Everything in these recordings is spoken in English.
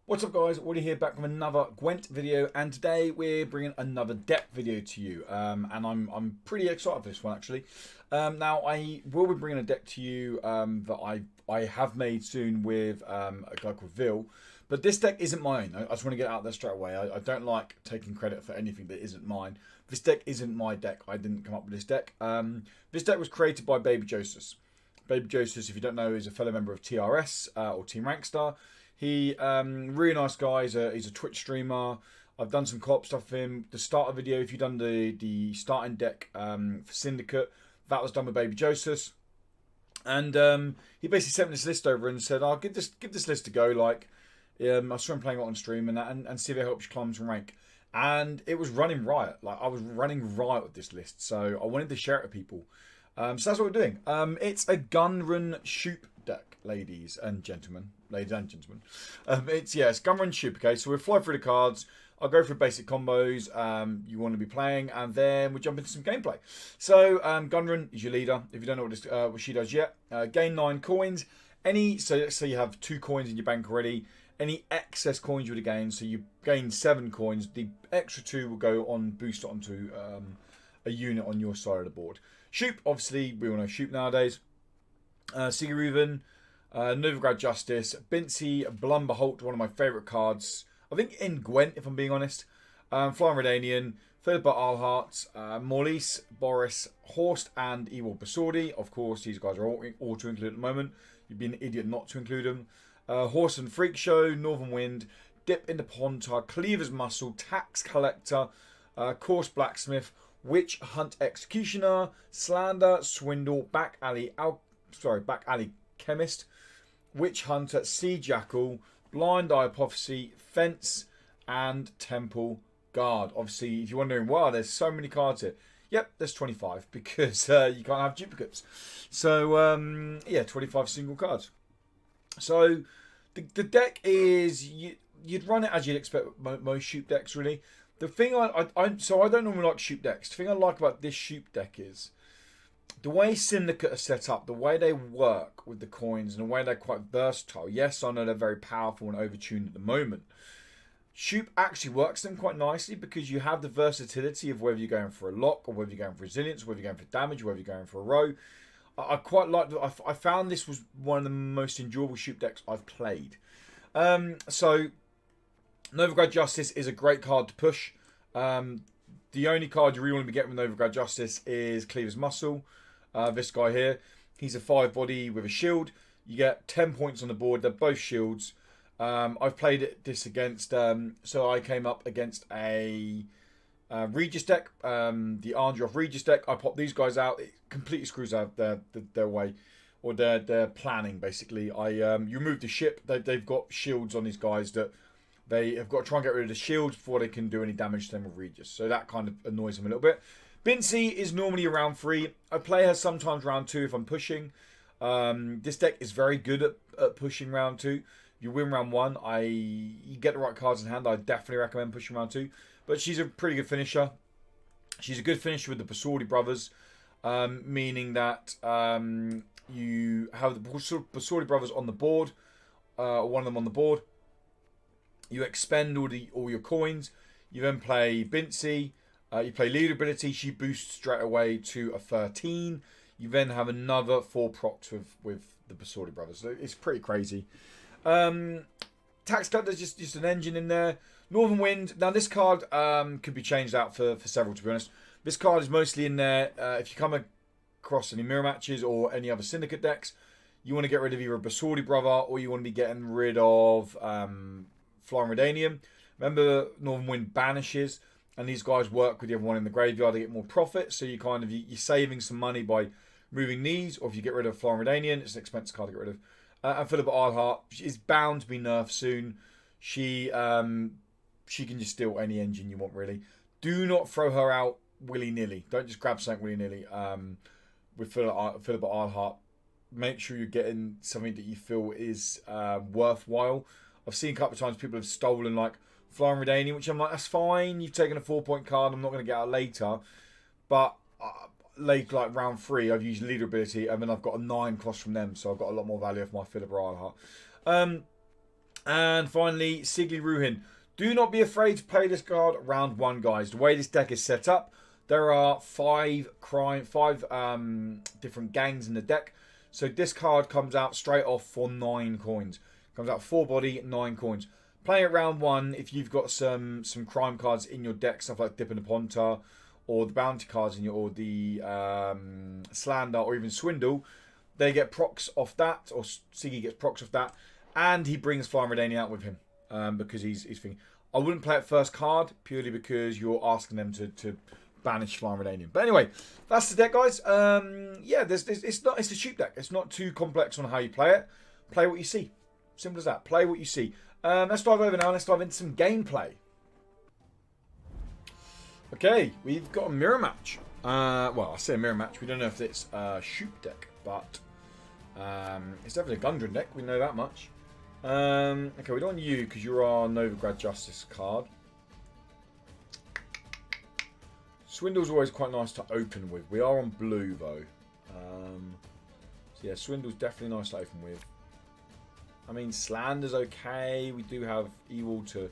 What's up guys, Woody here back with another Gwent video, and today we're bringing another deck video to you, and I'm pretty excited for this one actually. Now I will be bringing a deck to you that I have made soon with a guy called Vil, but this deck isn't mine. I just want to get out there straight away. I don't like taking credit for anything that isn't mine. This deck isn't my deck. I didn't come up with this deck. This deck was created by Babyjosus. Babyjosus, if you don't know, is a fellow member of TRS or Team Rankstar. He, really nice guy. He's a Twitch streamer. I've done some co-op stuff for him. The starter video, if you've done the starting deck for Syndicate, that was done with Babyjosus. And he basically sent me this list over and said, "I'll give this list a go. Like, I saw him playing it on stream and see if it helps you climb some rank." And it was running riot. Like, I was running riot with this list, so I wanted to share it with people. So that's what we're doing. It's a Gundrun Shupe deck, ladies and gentlemen. It's Gundrun Shupe. Okay, so we'll fly through the cards. I'll go through basic combos you want to be playing, and then we'll jump into some gameplay. So Gundrun is your leader. If you don't know what she does yet, gain 9 coins. So let's say you have 2 coins in your bank already. Any excess coins you would have gained, so you gain 7 coins. The extra 2 will go on boost onto a unit on your side of the board. Shupe, obviously, we all know Shupe nowadays. Sigaruven, Novigrad Justice, Bincy, Blumberholt, one of my favourite cards. I think in Gwent, if I'm being honest. Flying Redanian, Philippa Alhart, Morlise, Boris, Horst, and Ewald Basordi. Of course, these guys are all to include at the moment. You'd be an idiot not to include them. Horse and Freak Show, Northern Wind, Dip in the Pontar, Cleaver's Muscle, Tax Collector, Course Blacksmith, Witch Hunt Executioner, Slander, Swindle, Back Alley Chemist, Witch Hunter, Sea Jackal, Blind Eye Prophecy, Fence, and Temple Guard. Obviously, if you're wondering, wow, there's so many cards here. Yep, there's 25 because you can't have duplicates. So, yeah, 25 single cards. So, the deck is, you'd run it as you'd expect most Shupe decks, really. The thing so I don't normally like Shupe decks. The thing I like about this Shupe deck is the way Syndicate are set up, the way they work with the coins, and the way they're quite versatile. Yes, I know they're very powerful and overtuned at the moment. Shupe actually works them quite nicely because you have the versatility of whether you're going for a lock or whether you're going for resilience, whether you're going for damage, whether you're going for a row. I quite like that. I found this was one of the most enjoyable Shupe decks I've played. So Novigrad Justice is a great card to push. The only card you really want to be getting with Novigrad Justice is Cleaver's Muscle. This guy here, he's a 5 body with a shield. You get 10 points on the board. They're both shields. I've played this against, so I came up against a Regis deck, the Arndroff Regis deck. I popped these guys out. It completely screws out their way, or their planning basically. You remove the ship. They've got shields on these guys that they have got to try and get rid of the shields before they can do any damage to them with Regis. So that kind of annoys them a little bit. Bincy is normally around 3. I play her sometimes round 2 if I'm pushing. This deck is very good at pushing round 2. You win round 1. You get the right cards in hand. I definitely recommend pushing round 2. But she's a pretty good finisher. She's a good finisher with the Basordi brothers, meaning that you have the Basordi brothers on the board, one of them on the board. You expend all your coins. You then play Bincy. You play leader ability. She boosts straight away to a 13. You then have another 4 procs with the Basordi brothers. So it's pretty crazy. Tax Cut, there's just an engine in there. Northern Wind. Now this card could be changed out for several, to be honest. This card is mostly in there. If you come across any mirror matches or any other Syndicate decks, you want to get rid of either a Basordi brother or you want to be getting rid of Flying Redanian. Remember, Northern Wind banishes, and these guys work with the other one in the graveyard to get more profit. So you're saving some money by moving these, or if you get rid of Flying Redanian, it's an expensive card to get rid of. And Philippa Alhart is bound to be nerfed soon. She can just steal any engine you want, really. Do not throw her out willy-nilly. Don't just grab something willy-nilly. With Philippa Alhart, make sure you're getting something that you feel is worthwhile. I've seen a couple of times people have stolen like Flying Redanian, which I'm like, that's fine. You've taken a 4-point card. I'm not going to get out later. But late, like round 3, I've used leader ability, and then I've got a 9 cost from them, so I've got a lot more value of my Philippa Alhart. And finally, Sigly Ruhin. Do not be afraid to play this card round 1, guys. The way this deck is set up, there are 5 different gangs in the deck. So this card comes out straight off for 9 coins. Comes out 4 body, 9 coins. Playing it round 1, if you've got some crime cards in your deck, stuff like Dip and the Ponta, or the bounty cards in your, or the Slander, or even Swindle, they get procs off that, or Siggy gets procs off that, and he brings Flying Redania out with him because he's thinking. I wouldn't play it first card purely because you're asking them to banish Flying Redania. But anyway, that's the deck, guys. Yeah, it's a Shupe deck. It's not too complex on how you play it. Play what you see. Simple as that. Play what you see. Let's dive over now. Let's dive into some gameplay. Okay, we've got a mirror match. Well, I say a mirror match. We don't know if it's a Shupe deck, but it's definitely a Gundrun deck. We know that much. Okay, we don't want you because you're our Novigrad Justice card. Swindle's always quite nice to open with. We are on blue though. So yeah, Swindle's definitely nice to open with. I mean, Slander's okay. We do have Ewell to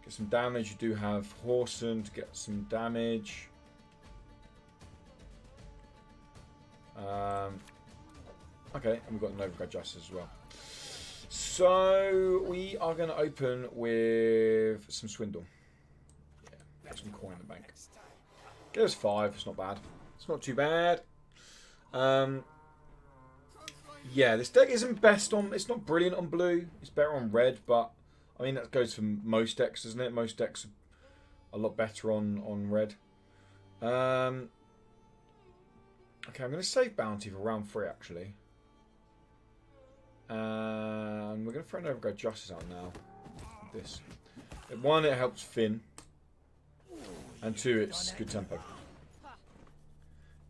get some damage. You do have Horson to get some damage. Okay, and we've got Novigrad Justice as well. So we are going to open with some Swindle. Yeah, put some coin in the bank. Get us 5. It's not bad. It's not too bad. Yeah, this deck isn't best on. It's not brilliant on blue. It's better on red, but I mean that goes for most decks, doesn't it? Most decks are a lot better on red. Okay, I'm going to save bounty for round 3 actually. And we're going to throw Novigrad Justice out now. This. 1, it helps Finn. And 2, it's good tempo.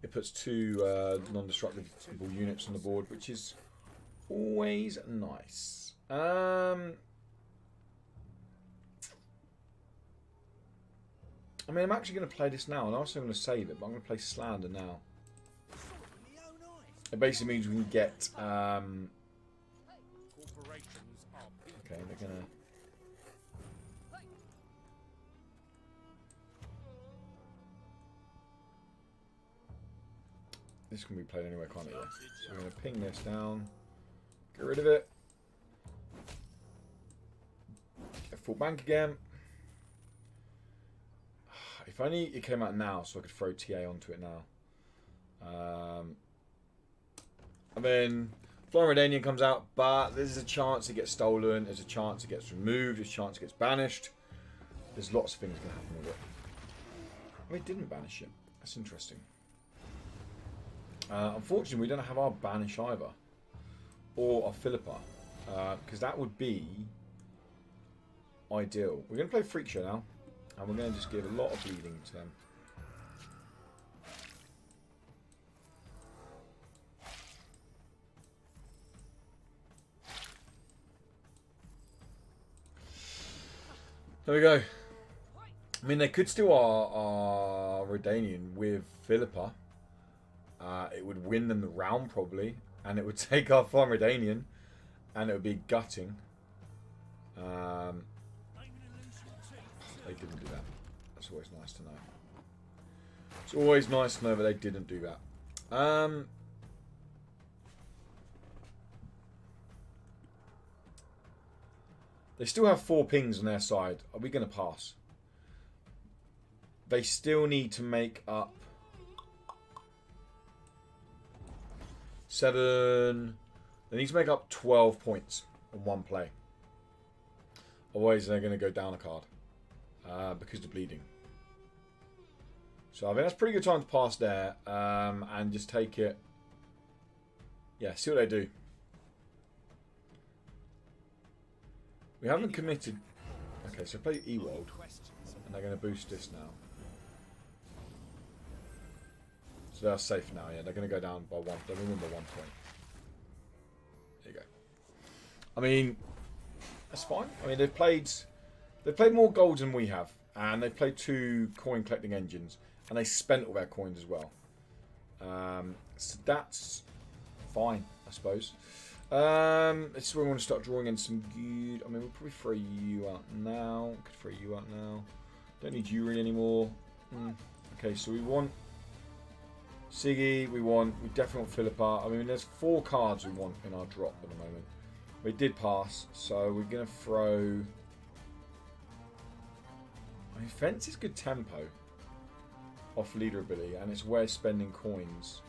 It puts 2 non-destructible units on the board, which is always nice. I mean, I'm actually going to play this now, and I'm also going to save it, but I'm going to play Slander now. It basically means we can get... Okay, they're going to... This can be played anywhere, can't it? Yeah. So we're going to ping this down. Get rid of it. Get full bank again. If only it came out now so I could throw TA onto it now. And then Flying Redania comes out, but there's a chance it gets stolen. There's a chance it gets removed. There's a chance it gets banished. There's lots of things going to happen with it. Oh, it didn't banish it. That's interesting. Unfortunately, we don't have our banish either, or our Philippa, because that would be ideal. We're going to play Freak Show now, and we're going to just give a lot of bleeding to them. There we go. I mean, they could steal our Redanian with Philippa. It would win them the round probably, and it would take our Flying Redanian, and it would be gutting. They didn't do that. That's always nice to know. It's always nice to know that they didn't do that. They still have 4 pings on their side. Are we going to pass? They still need to make up 7. They need to make up 12 points on one play. Otherwise, they're going to go down a card because of the bleeding. So I think that's a pretty good time to pass there and just take it. Yeah, see what they do. We haven't committed. Okay, so play Ewald, and they're going to boost this now. So they're safe now. Yeah, they're going to go down by 1. They're going to win by 1 point. There you go. I mean, that's fine. I mean, they've played more golds than we have, and they've played 2 coin collecting engines, and they spent all their coins as well. So that's fine, I suppose. This is where we want to start drawing in some good. I mean, we'll probably throw you out now. Could throw you out now. Don't need you anymore. Okay, so we want Siggy. We definitely want Philippa. I mean, there's 4 cards we want in our drop at the moment. We did pass, so we're gonna throw. I mean, Fence is good tempo off leader ability, and it's where spending coins.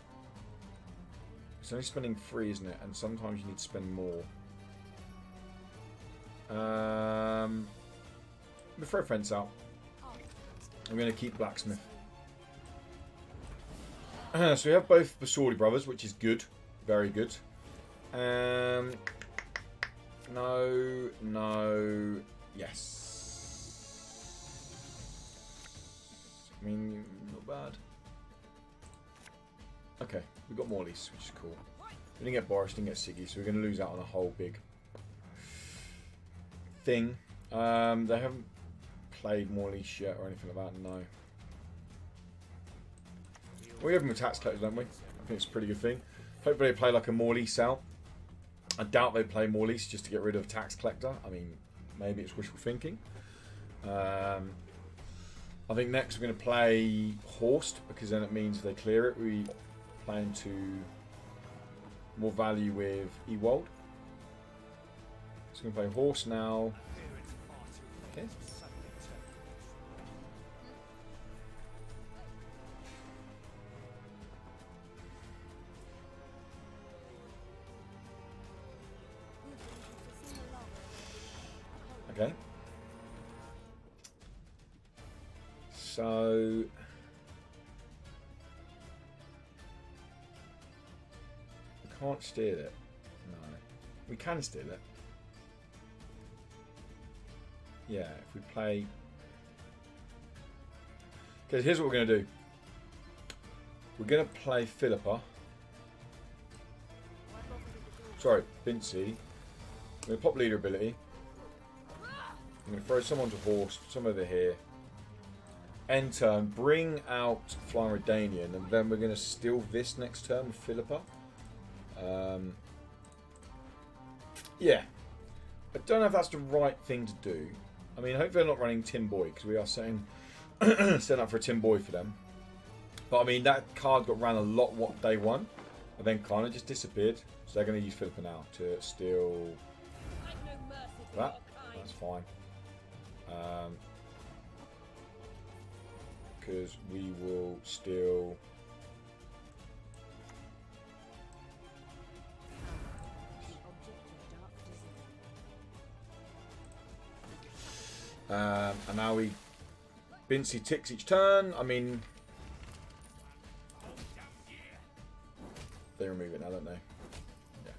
It's only spending 3, isn't it? And sometimes you need to spend more. We'll throw Fence out. I'm going to keep Blacksmith. So we have both Basordi brothers, which is good. Very good. No. Yes. I mean, not bad. Okay, we got Morley's, which is cool. We didn't get Boris, didn't get Siggy, so we're going to lose out on a whole big thing. They haven't played Morley's yet or anything like that, no. We have them with Tax Collectors, don't we? I think it's a pretty good thing. Hopefully they play like a Morley's out. I doubt they play Morley's just to get rid of Tax Collector. I mean, maybe it's wishful thinking. I think next we're going to play Horsed, because then it means if they clear it, we play into more value with Ewald. So we're going to play Horse now. Okay. Okay. So we can't steal it. No. We can steal it. Yeah, if we play. Okay, here's what we're gonna do. We're gonna play Philippa. Sorry, Vinci. I'm gonna pop leader ability. I'm going to throw someone to Horse, some over here. End turn, bring out Flying Redanian, and then we're going to steal this next turn with Philippa. Yeah. I don't know if that's the right thing to do. I mean, hopefully they're not running Tim Boy, because we are setting up for a Tim Boy for them. But I mean, that card got ran a lot day 1, and then kind of just disappeared. So they're going to use Philippa now to steal that. That's fine. Because we will steal and now Bincy ticks each turn. I mean, they remove it now, don't they? Yeah.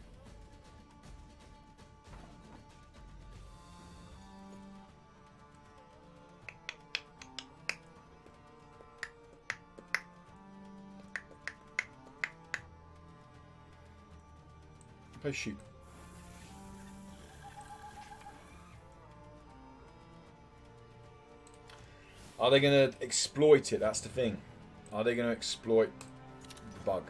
Play Shupe. Are they going to exploit it? That's the thing. Are they going to exploit the bug?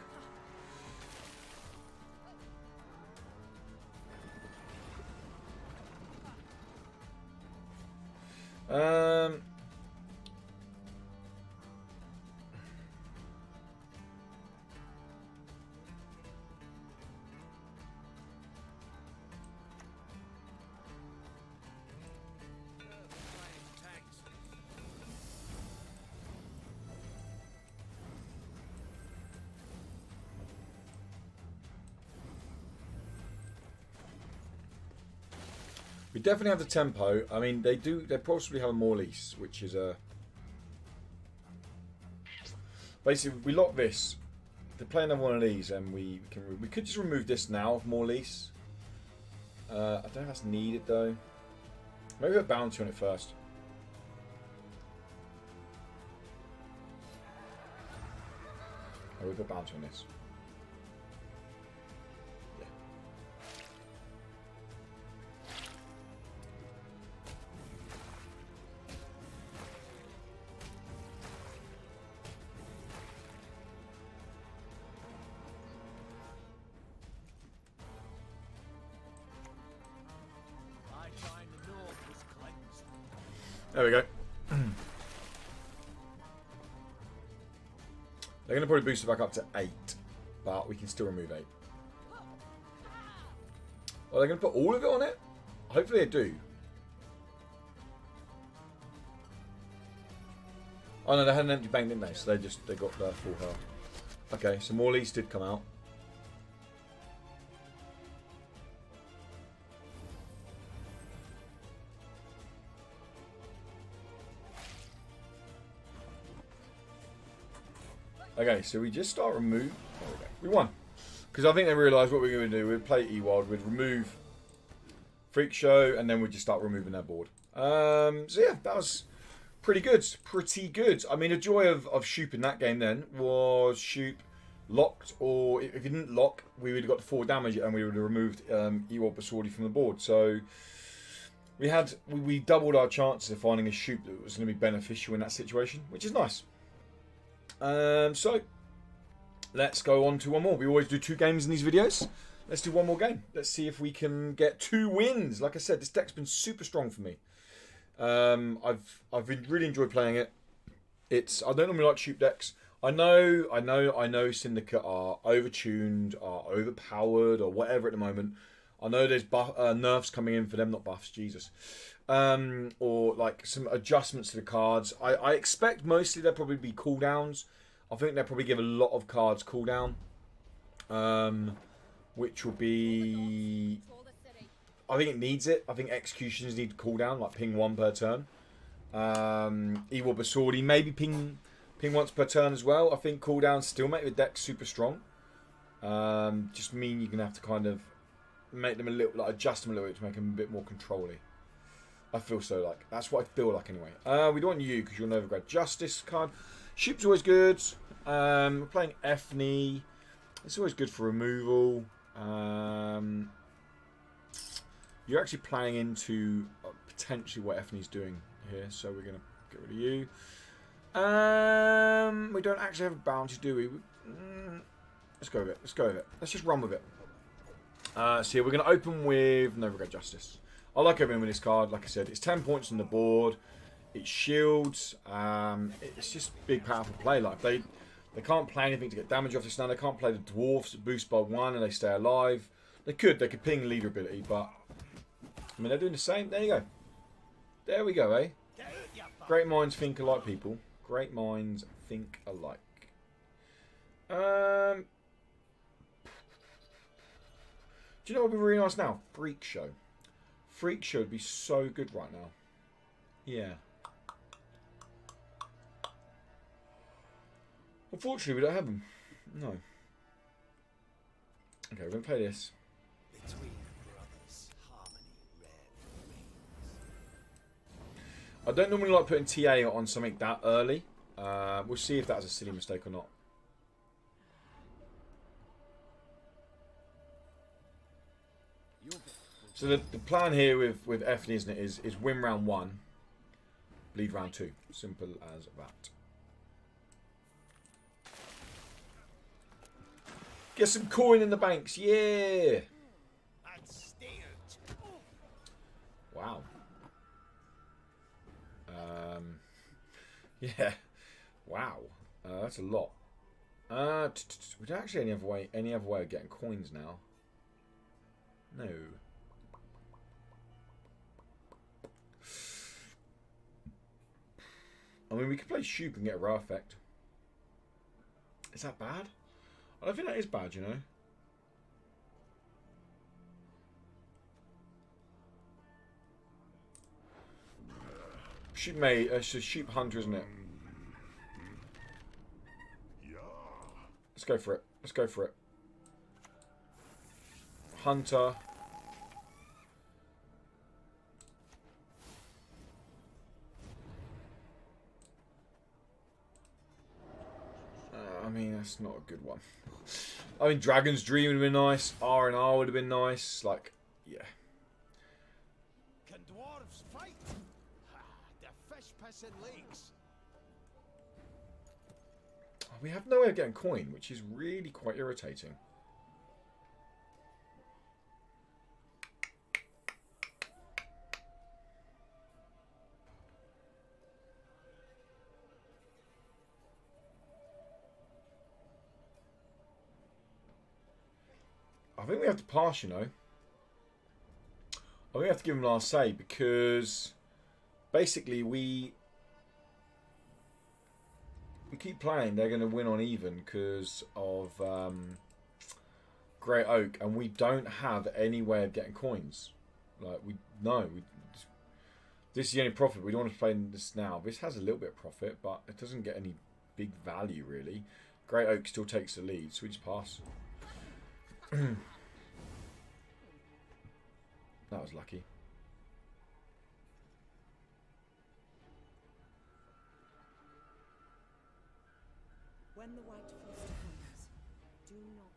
We definitely have the tempo. I mean, they possibly have a Morley's, which is a... Basically, we lock this. They're playing another one of these, and we could just remove this now of Morley's. I don't know if that's needed, though. Maybe we'll bounty on it first. Oh, we'll put bounty on this. There we go. They're going to probably boost it back up to 8, but we can still remove 8. Are they going to put all of it on it? Hopefully they do. Oh no, they had an empty bank, didn't they? So they got their full health. Okay, so more leads did come out. Okay, so we just start remove. There we go. We won. Because I think they realised what we were going to do. We'd play Ewald, we'd remove Freak Show, and then we'd just start removing their board. So yeah, that was pretty good. Pretty good. I mean, the joy of Shupe in that game then was Shupe locked, or if he didn't lock, we would have got 4 damage and we would have removed Ewald Basordi from the board. So we doubled our chances of finding a Shupe that was going to be beneficial in that situation, which is nice. So let's go on to one more. We always do 2 games in these videos. Let's do one more game. Let's see if we can get 2 wins. Like I said, this deck's been super strong for me. I've really enjoyed playing it. I don't normally like Shupe decks. I know Syndicate are overtuned, are overpowered, or whatever at the moment. I know there's nerfs coming in for them, not buffs, Jesus. Or like some adjustments to the cards. I expect mostly there'll probably be cooldowns. I think they'll probably give a lot of cards cooldown. Which will be... I think it needs it. I think executions need cooldown, like ping 1 per turn. Evil Basordi, maybe ping once per turn as well. I think cooldowns still make the deck super strong. Just mean you're going to have to kind of make them a little, like adjust them a little bit to make them a bit more controlly. I feel so like. That's what I feel like anyway. We don't want you because you'll never grab Justice card. Shupe's always good. We're playing Ethne. It's always good for removal. You're actually playing into potentially what Ethne's doing here, so we're going to get rid of you. We don't actually have a bounty, do we? Let's go with it. Let's go with it. Let's just run with it. So yeah, we're going to open with No Regret Justice. I like opening with this card. Like I said, it's 10 points on the board. It shields. It's just big, powerful play. Like they can't play anything to get damage off this now. They can't play the dwarfs that boost by 1 and they stay alive. They could ping leader ability, but I mean they're doing the same. There you go. There we go, eh? Great minds think alike, people. Great minds think alike. Do you know what would be really nice now? Freak Show. Freak Show would be so good right now. Yeah. Unfortunately, we don't have them. No. Okay, we're going to play this. I don't normally like putting TA on something that early. We'll see if that's a silly mistake or not. So the plan here with Ethne, isn't it, is win round 1, bleed round 2. Simple as that. Get some coin in the banks, yeah! Wow. Yeah. Wow. That's a lot. We don't actually any other way of getting coins now. No. I mean, we could play Shupe and get a raw effect. Is that bad? I don't think that is bad, you know. It's a Shupe Hunter, isn't it? Let's go for it. Let's go for it. Hunter. I mean, that's not a good one. I mean, Dragon's Dream would have been nice. R&R would have been nice. Like, yeah. Can dwarves fight? The fish piss in lakes. We have no way of getting coin, which is really quite irritating. think we have to pass, you know. I think we have to give them last say because basically we keep playing. They're going to win on even because of Grey Oak, and we don't have any way of getting coins. Like this is the only profit. We don't want to play this now. This has a little bit of profit, but it doesn't get any big value really. Grey Oak still takes the lead, so we just pass. That was lucky. When the white frost comes, do not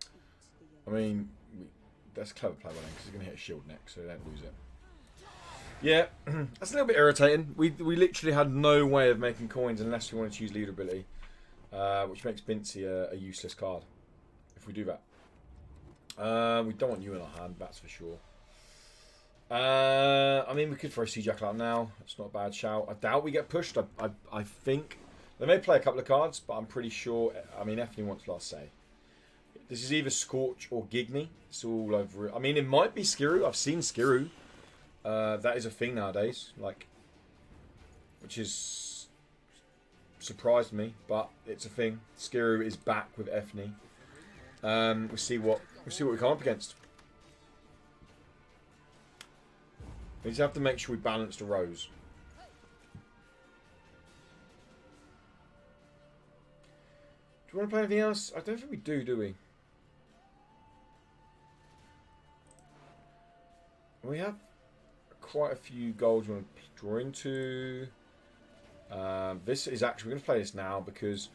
eat the I mean, that's a clever play by them because he's going to hit a shield next, so they don't lose it. Yeah, that's a little bit irritating. We literally had no way of making coins unless we wanted to use leader ability, which makes Bincy a useless card if we do that. We don't want you in our hand, that's for sure. I mean, we could throw Sea Jackal out now. It's not a bad shout. I doubt we get pushed. I think they may play a couple of cards, but I'm pretty sure. I mean, Ethne wants last say. This is either Scorch or Gigny. It's all over. I mean, it might be Skiru. I've seen Skiru. That is a thing nowadays. Like, which is surprised me, but it's a thing. Skiru is back with Ethne. We'll see what we come up against. We just have to make sure we balance the rows. Do you want to play anything else? I don't think we do we? We have quite a few goals we want to draw into. This is actually, we're going to play this now because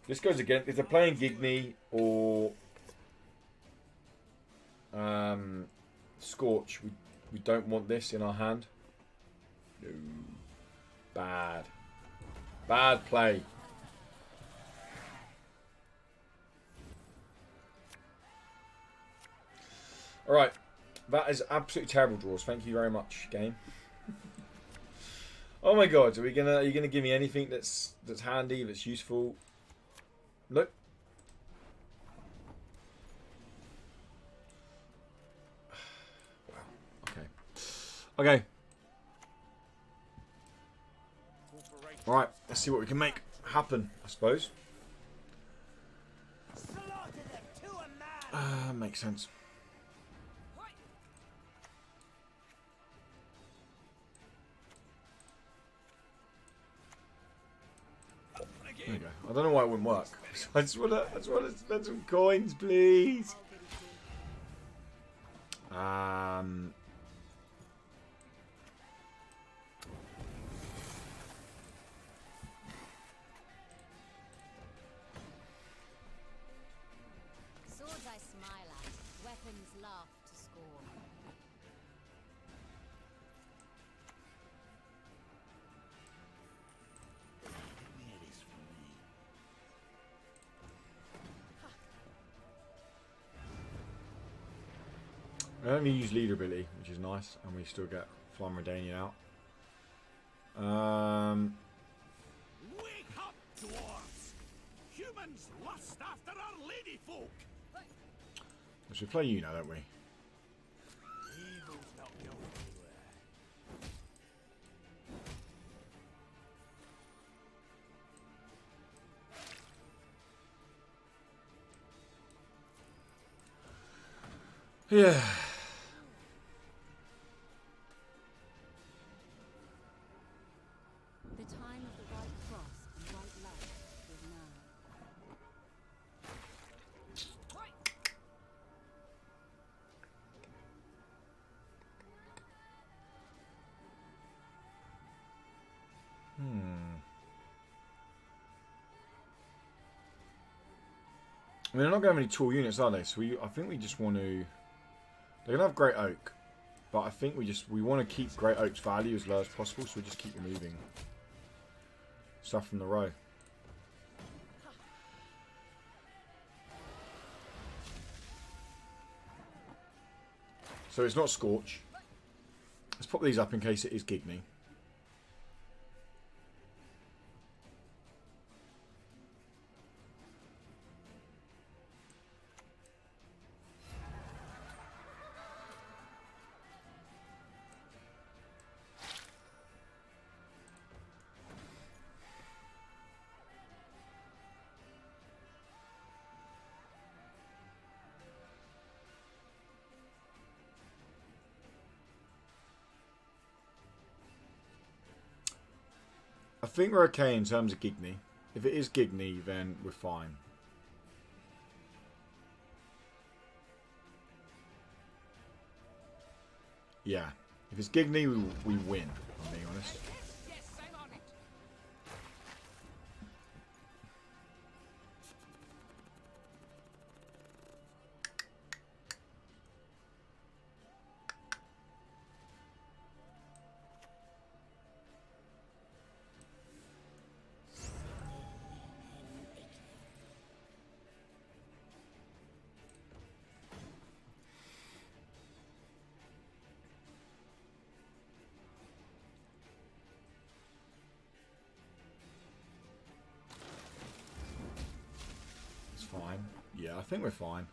this goes against, if they're playing Gigny or Scorch, we don't want this in our hand. No. Bad. Bad play. Alright. That is absolutely terrible draws. Thank you very much, game. Oh my god, are you gonna give me anything that's handy, that's useful? Nope. Okay. Alright, let's see what we can make happen, I suppose. Makes sense. There you go. I don't know why it wouldn't work. I just want to spend some coins, please. Swords I smile at, weapons laugh to scorn. I only use leader ability, which is nice, and we still get Flying Redanian out. Wake up, dwarves! Humans lust after our lady folk! So we play you now, don't we? Evil's not going anywhere. Yeah. The time of the white cross and white light is now. I mean, they're not going to have any tall units, are they? So I think we just want to. They're going to have Great Oak, but I think we want to keep Great Oak's value as low as possible, so we just keep removing stuff from the row. So it's not Scorch. Let's pop these up in case it is Gigny. I think we're okay in terms of Gigny. If it is Gigny, then we're fine. Yeah. If it's Gigny, we win, if I'm being honest. Yes, I'm on it. It's fine. Yeah, I think we're fine.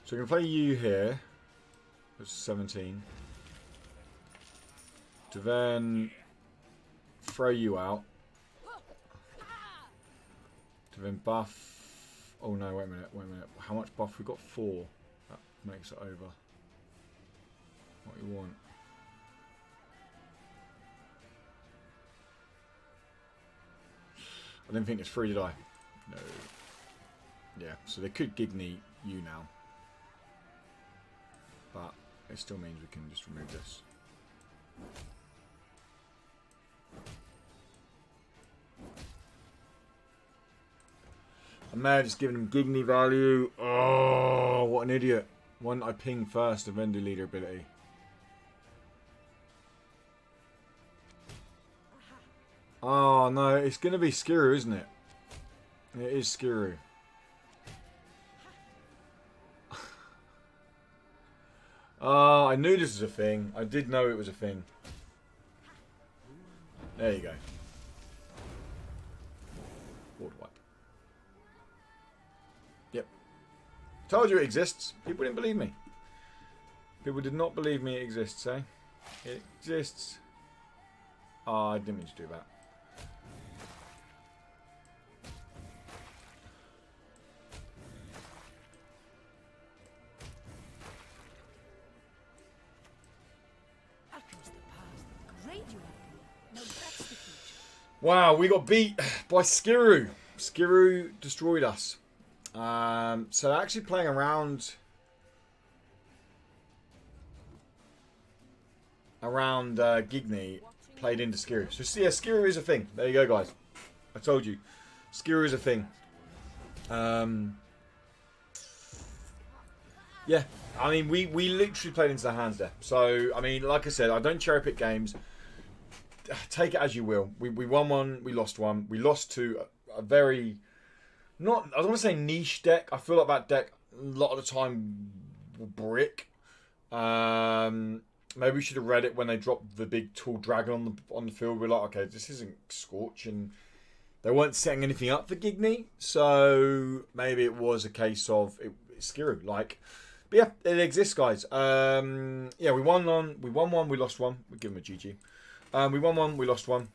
So we can play you here. That's 17. To then throw you out. To then buff. Oh no, wait a minute, wait a minute. How much buff? We got 4. That makes it over. What you want? I didn't think it's free, did I? No. Yeah, so they could Gigny you now. But it still means we can just remove this. I may have just given him Gigny value. Oh, what an idiot. Why didn't I ping first the vendor leader ability? Oh no, it's going to be Skiru, isn't it? It is Skiru. Oh, I knew this was a thing. I did know it was a thing. There you go. Board wipe. Yep. Told you it exists. People didn't believe me. People did not believe me it exists, eh? It exists. Oh, I didn't mean to do that. Wow, we got beat by Skiru. Skiru destroyed us. So actually playing around Gigny played into Skiru. So yeah, Skiru is a thing. There you go, guys. I told you. Skiru is a thing. Yeah, I mean, we literally played into their hands there. So, I mean, like I said, I don't cherry pick games. Take it as you will. We won one, we lost one. We lost to a very, I don't want to say niche deck. I feel like that deck, a lot of the time, will brick. Maybe we should have read it when they dropped the big tall dragon on the field. We're like, okay, this isn't Scorch, and they weren't setting anything up for Gigny. So maybe it was a case of it's Skiru. Like, but yeah, it exists, guys. Yeah, we won one, we lost one. We give them a GG. We won one, we lost one.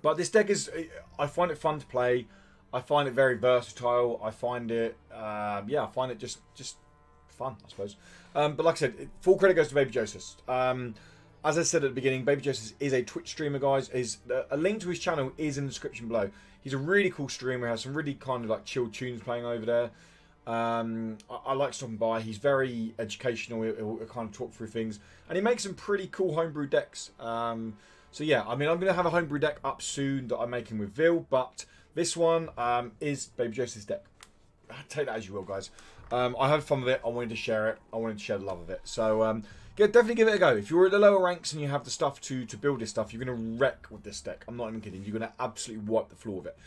But this deck is, I find it fun to play. I find it very versatile. I find it, yeah, I find it just fun, I suppose. But like I said, full credit goes to Babyjosus. As I said at the beginning, Babyjosus is a Twitch streamer, guys. A link to his channel is in the description below. He's a really cool streamer. Has some really kind of like chill tunes playing over there. I like stopping by. He's very educational. He'll kind of talk through things, and he makes some pretty cool homebrew decks. So yeah, I mean, I'm going to have a homebrew deck up soon that I'm making with Vil, but this one is Babyjosus' deck. Take that as you will, guys. I had fun with it. I wanted to share it. I wanted to share the love of it. So yeah, definitely give it a go. If you're at the lower ranks and you have the stuff to build this stuff, you're going to wreck with this deck. I'm not even kidding. You're going to absolutely wipe the floor with it.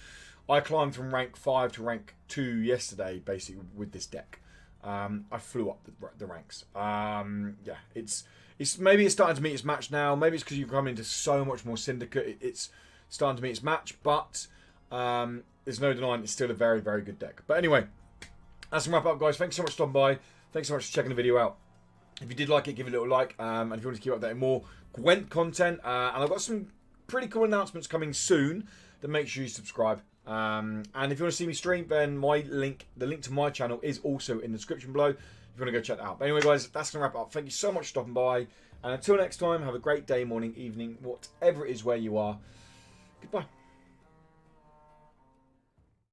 I climbed from rank 5 to rank 2 yesterday, basically, with this deck. I flew up the ranks. Yeah, it's maybe it's starting to meet its match now. Maybe it's because you've come into so much more Syndicate. It's starting to meet its match, but there's no denying it's still a very, very good deck. But anyway, that's a wrap up, guys. Thanks so much for stopping by. Thanks so much for checking the video out. If you did like it, give it a little like. And if you want to keep updating more Gwent content, and I've got some pretty cool announcements coming soon, then make sure you subscribe. And if you want to see me stream, then the link to my channel is also in the description below. If you you want to go check that out. But anyway, guys, that's going to wrap it up. Thank you so much for stopping by. And until next time, have a great day, morning, evening, whatever it is where you are. Goodbye.